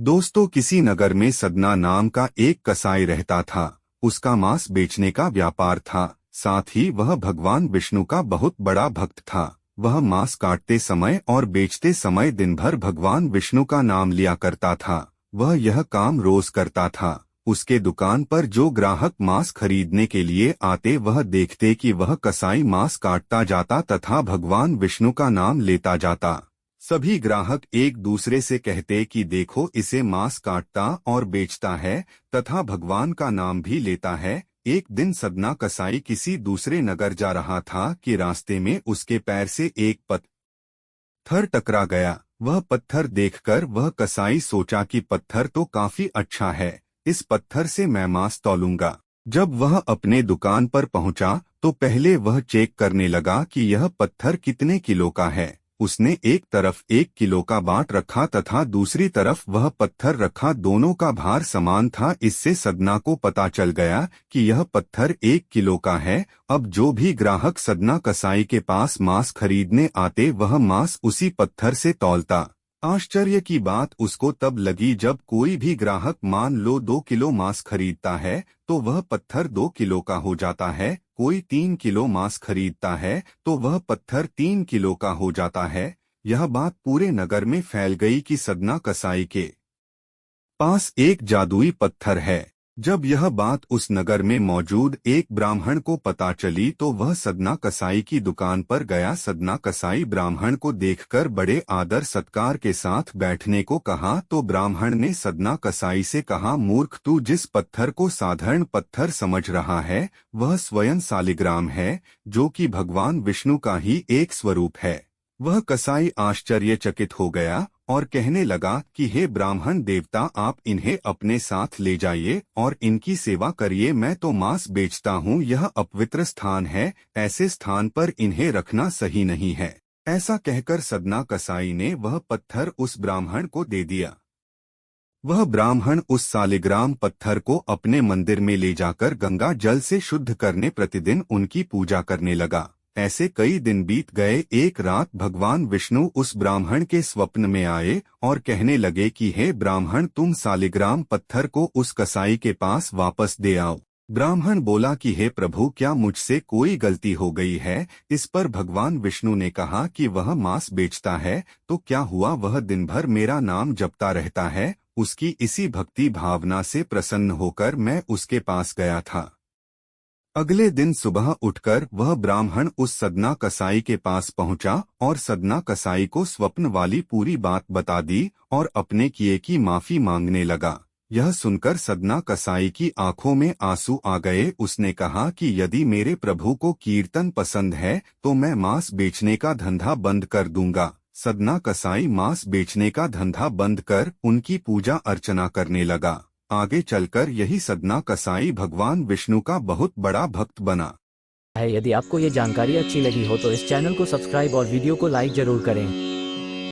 दोस्तों, किसी नगर में सदना नाम का एक कसाई रहता था। उसका मांस बेचने का व्यापार था। साथ ही वह भगवान विष्णु का बहुत बड़ा भक्त था। वह मांस काटते समय और बेचते समय दिन भर भगवान विष्णु का नाम लिया करता था। वह यह काम रोज करता था। उसके दुकान पर जो ग्राहक मांस खरीदने के लिए आते, वह देखते कि वह कसाई मांस काटता जाता तथा भगवान विष्णु का नाम लेता जाता। सभी ग्राहक एक दूसरे से कहते कि देखो, इसे मांस काटता और बेचता है तथा भगवान का नाम भी लेता है। एक दिन सदना कसाई किसी दूसरे नगर जा रहा था कि रास्ते में उसके पैर से एक पत्थर टकरा गया। वह पत्थर देखकर वह कसाई सोचा कि पत्थर तो काफी अच्छा है, इस पत्थर से मैं मांस तौलूंगा। जब वह अपने दुकान पर पहुंचा तो पहले वह चेक करने लगा कि यह पत्थर कितने किलो का है। उसने एक तरफ 1 किलो का बांट रखा तथा दूसरी तरफ वह पत्थर रखा। दोनों का भार समान था। इससे सदना को पता चल गया कि यह पत्थर 1 किलो का है। अब जो भी ग्राहक सदना कसाई के पास मांस खरीदने आते, वह मांस उसी पत्थर से तौलता। आश्चर्य की बात उसको तब लगी जब कोई भी ग्राहक मान लो 2 किलो मांस खरीदता है तो वह पत्थर 2 किलो का हो जाता है। कोई 3 किलो मांस खरीदता है तो वह पत्थर 3 किलो का हो जाता है। यह बात पूरे नगर में फैल गई कि सदना कसाई के पास एक जादुई पत्थर है। जब यह बात उस नगर में मौजूद एक ब्राह्मण को पता चली तो वह सदना कसाई की दुकान पर गया। सदना कसाई ब्राह्मण को देखकर बड़े आदर सत्कार के साथ बैठने को कहा तो ब्राह्मण ने सदना कसाई से कहा, मूर्ख, तू जिस पत्थर को साधारण पत्थर समझ रहा है वह स्वयं सालिग्राम है, जो कि भगवान विष्णु का ही एक स्वरूप है। वह कसाई आश्चर्यचकित हो गया और कहने लगा कि हे ब्राह्मण देवता, आप इन्हें अपने साथ ले जाइए और इनकी सेवा करिए। मैं तो मांस बेचता हूँ, यह अपवित्र स्थान है, ऐसे स्थान पर इन्हें रखना सही नहीं है। ऐसा कहकर सदना कसाई ने वह पत्थर उस ब्राह्मण को दे दिया। वह ब्राह्मण उस सालिग्राम पत्थर को अपने मंदिर में ले जाकर गंगा जल से शुद्ध करने प्रतिदिन उनकी पूजा करने लगा। ऐसे कई दिन बीत गए। एक रात भगवान विष्णु उस ब्राह्मण के स्वप्न में आए और कहने लगे कि हे ब्राह्मण, तुम सालिग्राम पत्थर को उस कसाई के पास वापस दे आओ। ब्राह्मण बोला कि हे प्रभु, क्या मुझसे कोई गलती हो गई है? इस पर भगवान विष्णु ने कहा कि वह मांस बेचता है तो क्या हुआ, वह दिन भर मेरा नाम जपता रहता है। उसकी इसी भक्ति भावना से प्रसन्न होकर मैं उसके पास गया था। अगले दिन सुबह उठकर वह ब्राह्मण उस सदना कसाई के पास पहुंचा और सदना कसाई को स्वप्न वाली पूरी बात बता दी और अपने किए की माफी मांगने लगा। यह सुनकर सदना कसाई की आंखों में आंसू आ गए। उसने कहा कि यदि मेरे प्रभु को कीर्तन पसंद है तो मैं मांस बेचने का धंधा बंद कर दूंगा। सदना कसाई मांस बेचने का धंधा बंद कर उनकी पूजा अर्चना करने लगा। आगे चलकर यही सदना कसाई भगवान विष्णु का बहुत बड़ा भक्त बना है। यदि आपको ये जानकारी अच्छी लगी हो तो इस चैनल को सब्सक्राइब और वीडियो को लाइक जरूर करें।